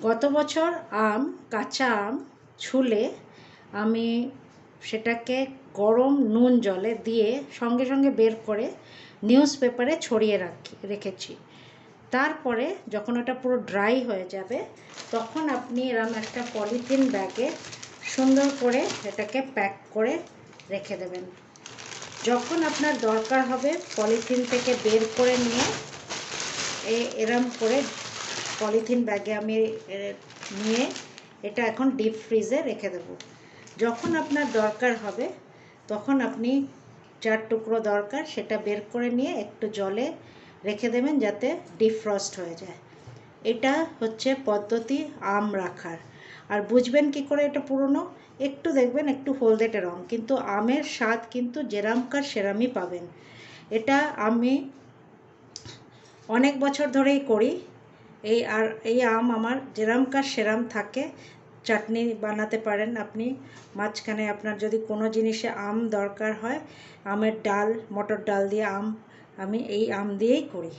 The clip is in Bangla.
গত বছর কাঁচা আম ছুলে আমি সেটাকে গরম নুন জলে দিয়ে সঙ্গে সঙ্গে বের করে নিউজ পেপারে ছড়িয়ে রেখেছি। তারপরে যখন ওটা পুরো ড্রাই হয়ে যাবে তখন আপনি এরকম একটা পলিথিন ব্যাগে সুন্দর করে এটাকে প্যাক করে রেখে দেবেন। যখন আপনার দরকার হবে পলিথিন থেকে বের করে নিয়ে এরম করে পলিথিন ব্যাগে আমি নিয়ে এটা এখন ডিপ ফ্রিজে রেখে দেব। যখন আপনার দরকার হবে তখন আপনি 4 টুকরো দরকার সেটা বের করে নিয়ে একটু জলে রেখে দেবেন যাতে ডিফ্রস্ট হয়ে যায়। এটা হচ্ছে পদ্ধতি আম রাখার। আর বুঝবেন কি করে এটা পুরনো? একটু দেখবেন একটু হলদেটে রং, কিন্তু আমের স্বাদ কিন্তু যেরামকার সেরামই পাবেন। এটা আমি অনেক বছর ধরেই করি। এই আম আমার যেরামকার সেরাম থাকে। চাটনি বানাতে পারেন আপনি, মাঝখানে আপনার যদি কোনো জিনিসে আম দরকার হয়, আমের ডাল, মটর ডাল দিয়ে আমি এই আম দিয়েই করি।